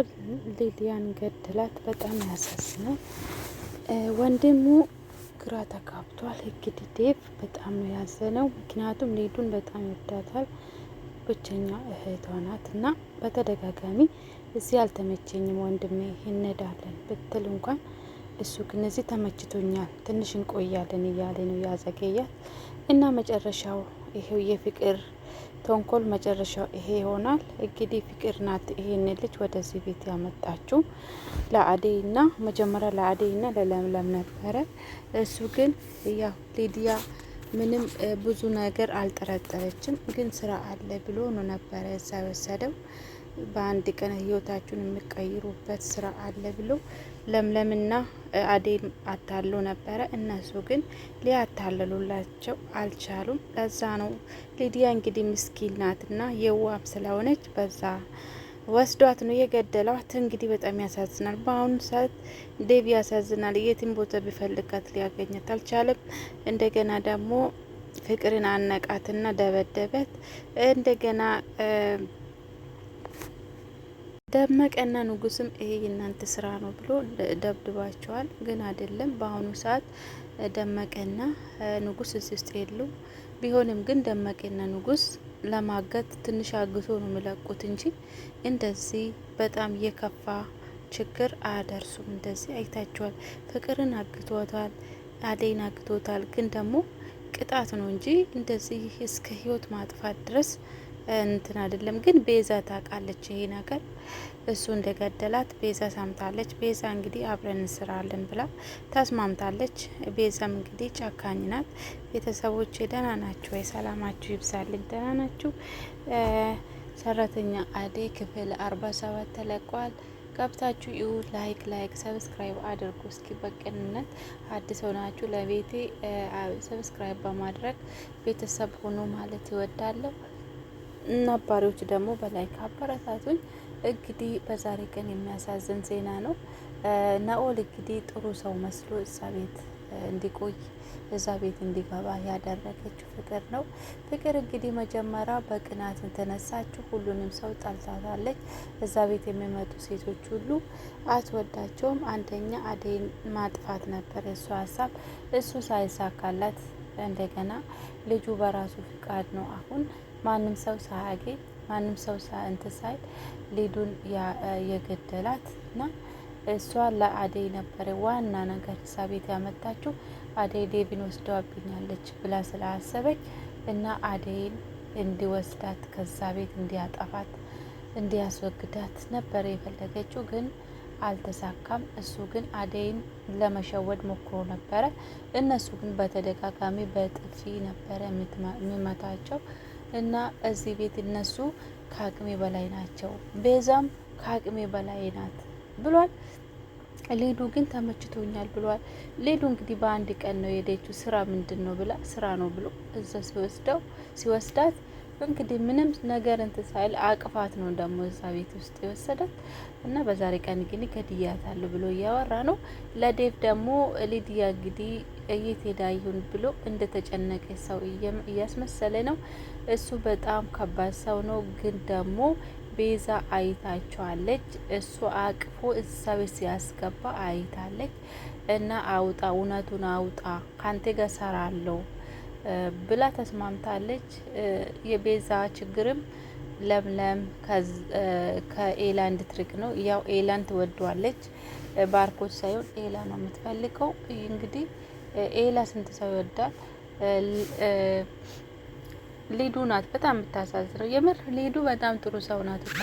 ናኦል ሊዲያን ገደላት። በጣም ያሳዝናል። ወንድሙ ግራ ተጋብቷል። እንግዲህ ዴቭ በጣም ነው ያዘነው። ምክንያቱም ሊዱን በጣም ይወዳታል። ብቸኛ እህቷ ናት እና በተደጋጋሚ እዚህ አልተመቸኝም ወንድሜ እንሄዳለን ብትል እንኳን እሱ ግን እዚህ ተመችቶኛል፣ ትንሽ እንቆያለን እያለ ነው ያዘገያት እና መጨረሻው ይሄው የፍቅር ተንኮል መጨረሻው ይሄ ይሆናል። እንግዲህ ፍቅር ናት ይሄን ልጅ ወደዚህ ቤት ያመጣችው ለአዴይና መጀመሪያ ለአዴይና ለለምለም ነበረ። እሱ ግን ያው ሊዲያ ምንም ብዙ ነገር አልጠረጠረችም፣ ግን ስራ አለ ብሎ ነው ነበረ እዛ ወሰደው። በአንድ ቀን ህይወታችሁን የሚቀይሩበት ስራ አለ ብሎ ለምለምና አዴም አታሎ ነበረ። እነሱ ግን ሊያታልሉላቸው አልቻሉም። ለዛ ነው ሊዲያ እንግዲህ ምስኪን ናትና የዋም ስለሆነች በዛ ወስዷት ነው የገደሏት። እንግዲህ በጣም ያሳዝናል። በአሁኑ ሰዓት ዴቭ ያሳዝናል። የትም ቦታ ቢፈልጋት ሊያገኘት አልቻለም። እንደገና ደግሞ ፍቅርን አነቃትና ደበደበት። እንደገና ደመቀና ንጉስም ይሄ የእናንተ ስራ ነው ብሎ ደብድባቸዋል። ግን አይደለም። በአሁኑ ሰዓት ደመቀና ንጉስ እዚህ ውስጥ የሉ። ቢሆንም ግን ደመቀና ንጉስ ለማገት ትንሽ አግቶ ነው የሚለቁት እንጂ እንደዚህ በጣም የከፋ ችግር አያደርሱም። እንደዚህ አይታችኋል። ፍቅርን አግቶታል፣ አደይን አግቶታል። ግን ደግሞ ቅጣት ነው እንጂ እንደዚህ እስከ ህይወት ማጥፋት ድረስ እንትን አይደለም። ግን ቤዛ ታውቃለች ይሄ ነገር እሱ እንደገደላት ቤዛ ሰምታለች። ቤዛ እንግዲህ አብረን እንስራለን ብላ ተስማምታለች። ቤዛም እንግዲህ ጨካኝ ናት። ቤተሰቦች ደህና ናችሁ ወይ? ሰላማችሁ ይብዛልኝ። ደህና ናችሁ? ሰራተኛ አደይ ክፍል 47 ተለቋል። ገብታችሁ ይሁ ላይክ ሰብስክራይብ አድርጉ። እስኪ በቅንነት አዲስ ሆናችሁ ለቤቴ ሰብስክራይብ በማድረግ ቤተሰብ ሆኖ ማለት ይወዳለሁ። ነባሪዎች ደግሞ በላይክ አበረታቱኝ። እንግዲህ በዛሬ ቀን የሚያሳዝን ዜና ነው። ናኦል እንግዲህ ጥሩ ሰው መስሎ እዛ ቤት እንዲቆይ እዛ ቤት እንዲገባ ያደረገችው ፍቅር ነው። ፍቅር እንግዲህ መጀመሪያ በቅናት ተነሳችሁ፣ ሁሉንም ሰው ጠልታታለች። እዛ ቤት የሚመጡ ሴቶች ሁሉ አትወዳቸውም። አንደኛ አደይን ማጥፋት ነበር እሱ ሀሳብ። እሱ ሳይሳካላት እንደገና ልጁ በራሱ ፍቃድ ነው አሁን ማንም ሰው ሳያገኝ ማንም ሰው እንትን ሳይል ሊዱን የገደላት እና እሷ ለአደይ ነበረ ዋና ነገር እዛ ቤት ያመጣችው። አደይ ዴቪን ወስደዋብኛለች ብላ ስላሰበች እና አደይን እንዲወስዳት ከዛ ቤት እንዲያጠፋት እንዲያስወግዳት ነበረ የፈለገችው፣ ግን አልተሳካም። እሱ ግን አደይን ለመሸወድ ሞክሮ ነበረ። እነሱ ግን በተደጋጋሚ በጥፊ ነበረ የሚመታቸው እና እዚህ ቤት እነሱ ከአቅሜ በላይ ናቸው፣ ቤዛም ከአቅሜ በላይ ናት ብሏል። ሊዱ ግን ተመችቶኛል ብሏል። ሊዱ እንግዲህ በአንድ ቀን ነው የሄደችው። ስራ ምንድን ነው ብላ ስራ ነው ብሎ እዛ ሲወስዳት እንግዲህ ምንም ነገር እንትን ሳይል አቅፋት ነው ደግሞ እዛ ቤት ውስጥ የወሰዳት እና በዛሬ ቀን ግን ገድያታለሁ ብሎ እያወራ ነው። ለዴቭ ደግሞ ሊዲያ እንግዲህ እየት ሄዳ ይሁን ብሎ እንደተጨነቀ ሰው እያስመሰለ ነው። እሱ በጣም ከባድ ሰው ነው። ግን ደግሞ ቤዛ አይታቸዋለች። እሱ አቅፎ እዛ ቤት ሲያስገባ አይታለች እና አውጣ፣ እውነቱን አውጣ፣ ካንተ ጋር ሰራለሁ ብላ ተስማምታለች። የቤዛ ችግርም ለምለም ከኤላ እንድትርቅ ነው። ያው ኤላን ትወደዋለች፣ ባርኮች ሳይሆን ኤላ ነው የምትፈልገው። እንግዲህ ኤላ ስንት ሰው ይወዳል። ሊዱ ናት በጣም የምታሳዝነው። የምር ሊዱ በጣም ጥሩ ሰው ናት እኮ።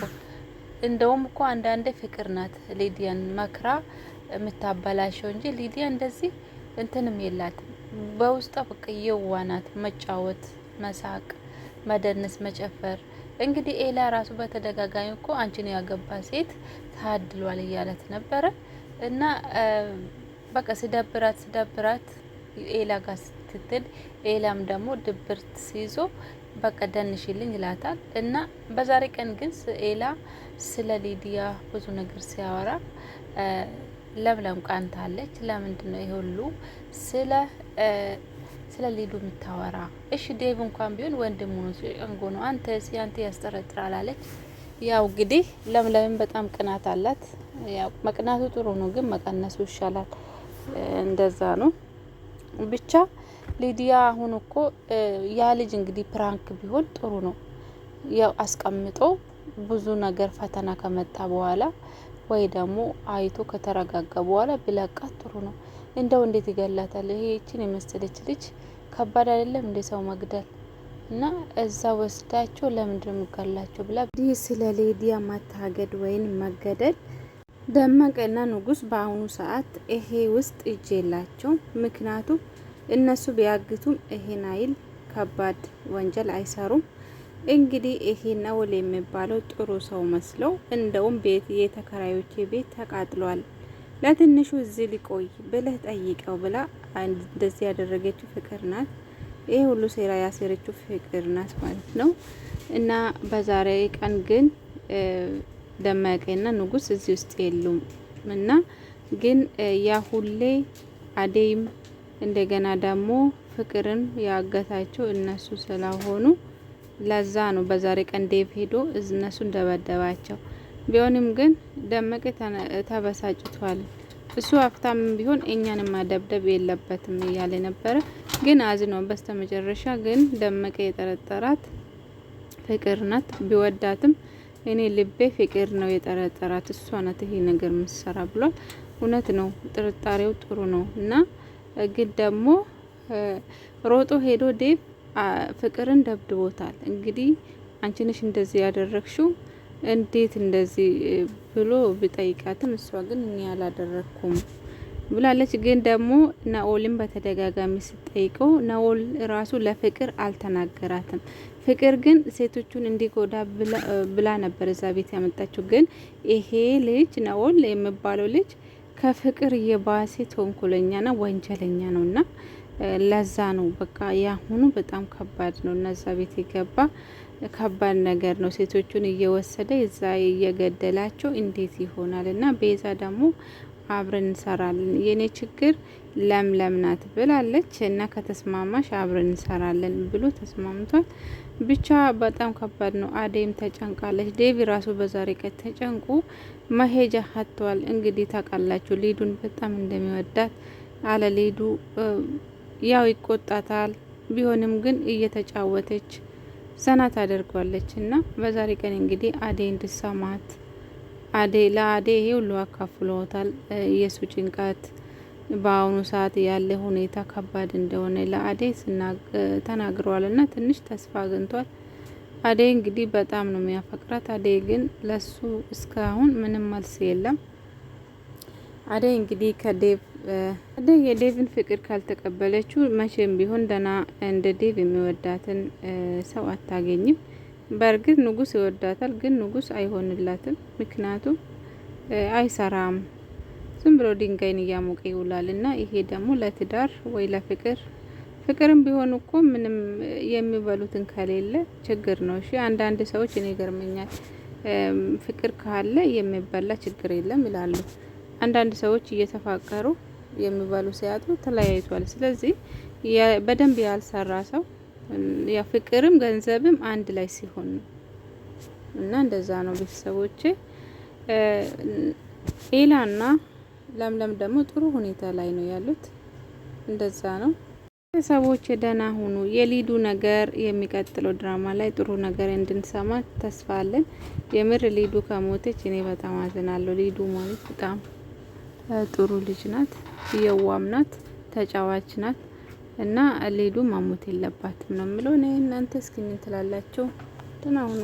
እንደውም እኮ አንዳንዴ ፍቅር ናት ሊዲያን መክራ የምታበላሸው እንጂ ሊዲያ እንደዚህ እንትንም የላትም። በውስጧ በቃ የዋ ናት። መጫወት፣ መሳቅ፣ መደነስ፣ መጨፈር። እንግዲህ ኤላ ራሱ በተደጋጋሚ እኮ አንቺን ያገባ ሴት ታድሏል እያለት ነበረ እና በቃ ስደብራት ኤላ ጋር ስትል ኤላም ደግሞ ድብርት ሲይዞ በቃ ደንሽልኝ ይላታል። እና በዛሬ ቀን ግን ኤላ ስለ ሊዲያ ብዙ ነገር ሲያወራ ለምለም ቃንታለች። ለምንድን ነው ይሄ ሁሉ ስለ ሊዱ የምታወራ? እሺ ዴቭ እንኳን ቢሆን ወንድሙ ነው፣ ሲንጎ ነው። አንተ ያስጠረጥራል አለች። ያው እንግዲህ ለምለም በጣም ቅናት አላት። ያው መቅናቱ ጥሩ ነው፣ ግን መቀነሱ ይሻላል። እንደዛ ነው ብቻ። ሊዲያ አሁን እኮ ያ ልጅ እንግዲህ ፕራንክ ቢሆን ጥሩ ነው። ያው አስቀምጦ ብዙ ነገር ፈተና ከመጣ በኋላ ወይ ደግሞ አይቶ ከተረጋጋ በኋላ ቢለቃት ጥሩ ነው። እንደው እንዴት ይገላታል? ይሄ እቺን የመሰለች ልጅ ከባድ አይደለም እንደ ሰው መግደል? እና እዛ ወስዳቸው ለምንድን ነው የሚጋላቸው ብላ ይህ ስለ ሊዲያ መታገድ ወይም መገደል ደመቀና ንጉስ በአሁኑ ሰዓት ይሄ ውስጥ እጅ የላቸው። ምክንያቱም እነሱ ቢያግቱም ይሄን አይል ከባድ ወንጀል አይሰሩም። እንግዲህ ይሄ ነውል የሚባለው ጥሩ ሰው መስለው እንደውም ቤት የተከራዮቼ ቤት ተቃጥሏል፣ ለትንሹ እዚህ ሊቆይ ብለህ ጠይቀው ብላ እንደዚህ ያደረገችው ፍቅር ናት። ይሄ ሁሉ ሴራ ያሴረችው ፍቅር ናት ማለት ነው። እና በዛሬ ቀን ግን ደመቀና ንጉስ እዚህ ውስጥ የሉም። እና ግን ያ ሁሌ አደይም እንደገና ደግሞ ፍቅርን ያገታቸው እነሱ ስለሆኑ ለዛ ነው በዛሬ ቀን ዴቭ ሄዶ እነሱን ደበደባቸው። ቢሆንም ግን ደመቀ ተበሳጭቷል። እሱ ሀብታም ቢሆን እኛን ማደብደብ የለበትም እያለ ነበረ። ግን አዝነው በስተመጨረሻ ግን ደመቀ የጠረጠራት ፍቅር ናት። ቢወዳትም እኔ ልቤ ፍቅር ነው የጠረጠራት፣ እሷ ናት ይሄ ነገር ምሰራ ብሏል። እውነት ነው፣ ጥርጣሬው ጥሩ ነው። እና ግን ደግሞ ሮጦ ሄዶ ዴቭ ፍቅርን ደብድቦታል። እንግዲህ አንቺ ነሽ እንደዚህ ያደረግሽው እንዴት እንደዚህ ብሎ ቢጠይቃትም እሷ ግን እኔ ያላደረኩም ብላለች። ግን ደግሞ ናኦልን በተደጋጋሚ ስጠይቀው ናኦል ራሱ ለፍቅር አልተናገራትም። ፍቅር ግን ሴቶቹን እንዲጎዳ ብላ ነበር እዛ ቤት ያመጣችው። ግን ይሄ ልጅ ናኦል የሚባለው ልጅ ከፍቅር የባሰ ተንኮለኛና ወንጀለኛ ነውና ለዛ ነው በቃ ያሁኑ በጣም ከባድ ነው። እነዛ ቤት የገባ ከባድ ነገር ነው። ሴቶቹን እየወሰደ እዛ እየገደላቸው እንዴት ይሆናል? እና ቤዛ ደግሞ አብረን እንሰራለን፣ የኔ ችግር ለምለም ናት ብላለች። እና ከተስማማሽ አብረን እንሰራለን ብሎ ተስማምቷል። ብቻ በጣም ከባድ ነው። አደይም ተጨንቃለች። ዴቪ ራሱ በዛሬ ቀን ተጨንቁ መሄጃ ሀጥቷል። እንግዲህ ታውቃላችሁ ሊዱን በጣም እንደሚወዳት አለ። ሊዱ ያው ይቆጣታል፣ ቢሆንም ግን እየተጫወተች ዘና ታደርጓለች። እና በዛሬ ቀን እንግዲህ አደይ እንድሰማት ለአደይ ይሄ ሁሉ አካፍሎታል። የሱ ጭንቀት በአሁኑ ሰዓት ያለ ሁኔታ ከባድ እንደሆነ ለአደይ ተናግረዋል። እና ትንሽ ተስፋ አግኝቷል። አደይ እንግዲህ በጣም ነው የሚያፈቅራት። አደይ ግን ለሱ እስካሁን ምንም መልስ የለም። አደይ እንግዲህ አደይ የዴቭን ፍቅር ካልተቀበለችው መቼም ቢሆን ደና እንደ ዴቭ የሚወዳትን ሰው አታገኝም። በእርግጥ ንጉስ ይወዳታል፣ ግን ንጉስ አይሆንላትም። ምክንያቱም አይሰራም፣ ዝም ብሎ ድንጋይን እያሞቀ ይውላል። እና ይሄ ደግሞ ለትዳር ወይ ፍቅርም ቢሆን እኮ ምንም የሚበሉትን ከሌለ ችግር ነው። እሺ አንዳንድ ሰዎች እኔ ገርመኛል፣ ፍቅር ካለ የሚበላ ችግር የለም ይላሉ። አንዳንድ ሰዎች እየተፋቀሩ የሚበሉ ሲያጡ ተለያይቷል። ስለዚህ በደንብ ያልሰራ ሰው ያ ፍቅርም ገንዘብም አንድ ላይ ሲሆን ነው። እና እንደዛ ነው ቤተሰቦቼ። ኤላና ለምለም ደግሞ ጥሩ ሁኔታ ላይ ነው ያሉት። እንደዛ ነው ቤተሰቦቼ። ደህና ሁኑ። የሊዱ ነገር የሚቀጥለው ድራማ ላይ ጥሩ ነገር እንድንሰማ ተስፋ አለን። የምር ሊዱ ከሞተች እኔ በጣም አዝናለሁ። ሊዱ ማለት በጣም ጥሩ ልጅ ናት፣ የዋም ናት፣ ተጫዋች ናት። እና ሊዱ ማሞት የለባትም ነው የምለው። እናንተ እስኪ ምን ትላላችሁ? ደህና ሁኑ።